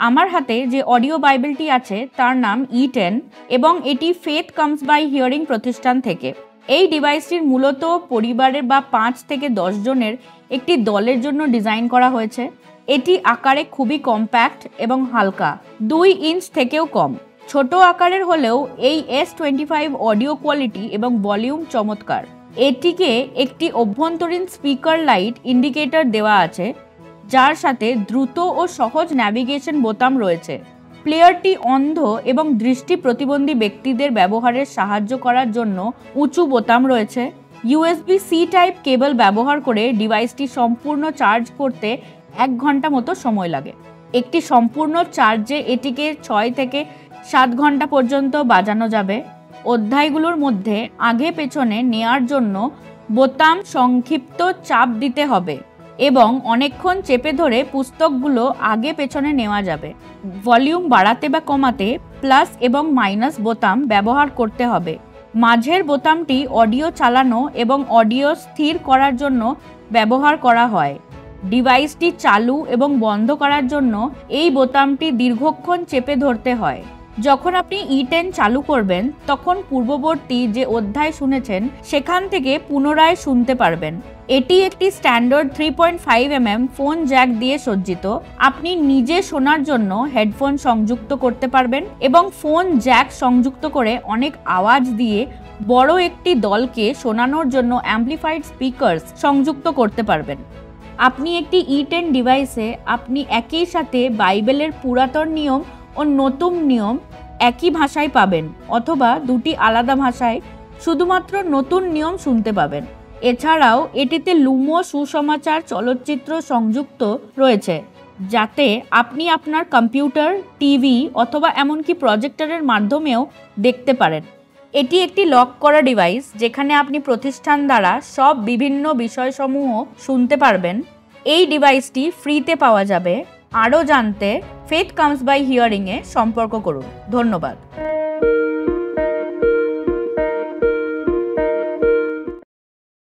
আমার হাতে যে অডিও বাইবেলটি আছে তার নাম E10 এবং এটি ফেথ কামস বাই হিয়ারিং প্রতিষ্ঠান থেকে। এই ডিভাইসটির মূলত পরিবারের বা 5 থেকে 10 জনের একটি দলের জন্য ডিজাইন করা হয়েছে। এটি আকারে খুবই কম্প্যাক্ট এবং হালকা, 2 ইঞ্চ থেকেও কম। ছোট আকারের হলেও এই S25 অডিও কোয়ালিটি এবং ভলিউম চমৎকার। এটিকে একটি অভ্যন্তরীণ স্পিকার লাইট ইন্ডিকেটর দেওয়া আছে, যার সাথে দ্রুত ও সহজ ন্যাভিগেশন বোতাম রয়েছে। প্লেয়ারটি অন্ধ এবং দৃষ্টি প্রতিবন্ধী ব্যক্তিদের ব্যবহারের সাহায্য করার জন্য উঁচু বোতাম রয়েছে। USB-C টাইপ কেবল ব্যবহার করে ডিভাইসটি সম্পূর্ণ চার্জ করতে 1 ঘন্টা মতো সময় লাগে। একটি সম্পূর্ণ চার্জে এটিকে 6 থেকে 7 ঘন্টা পর্যন্ত বাজানো যাবে। অধ্যায়গুলোর মধ্যে আগে পেছনে নেয়ার জন্য বোতাম সংক্ষিপ্ত চাপ দিতে হবে এবং অনেকক্ষণ চেপে ধরে পুস্তকগুলো আগে পেছনে নেওয়া যাবে। ভলিউম বাড়াতে বা কমাতে প্লাস এবং মাইনাস বোতাম ব্যবহার করতে হবে। মাঝের বোতামটি অডিও চালানো এবং অডিও স্থির করার জন্য ব্যবহার করা হয়। ডিভাইসটি চালু এবং বন্ধ করার জন্য এই বোতামটি দীর্ঘক্ষণ চেপে ধরতে হয়। যখন আপনি E10 চালু করবেন তখন পূর্ববর্তী যে অধ্যায় শুনেছেন সেখান থেকে পুনরায় শুনতে পারবেন। এটি একটি স্ট্যান্ডার্ড 3.5 mm ফোন জ্যাক দিয়ে সজ্জিত। আপনি নিজে শোনার জন্য হেডফোন সংযুক্ত করতে পারবেন এবং ফোন জ্যাক সংযুক্ত করে অনেক আওয়াজ দিয়ে বড় একটি দলকে শোনানোর জন্য অ্যাম্প্লিফাইড স্পিকারস সংযুক্ত করতে পারবেন। আপনি একটি E10 ডিভাইসে আপনি একই সাথে বাইবেলের পুরাতন নিয়ম ও নতুন নিয়ম একই ভাষায় পাবেন, অথবা দুটি আলাদা ভাষায় শুধুমাত্র নতুন নিয়ম শুনতে পাবেন। এছাড়াও এটিতে লুমো সুসমাচার চলচ্চিত্র সংযুক্ত রয়েছে, যাতে আপনি আপনার কম্পিউটার, টিভি অথবা এমনকি প্রজেক্টরের মাধ্যমেও দেখতে পারেন। এটি একটি লক করা ডিভাইস, যেখানে আপনি প্রতিষ্ঠান দ্বারা সব বিভিন্ন বিষয়সমূহ শুনতে পারবেন। এই ডিভাইসটি ফ্রিতে পাওয়া যাবে। আরও জানতে ফেথ কামস বাই হিয়ারিংয়ে সম্পর্ক করুন। ধন্যবাদ।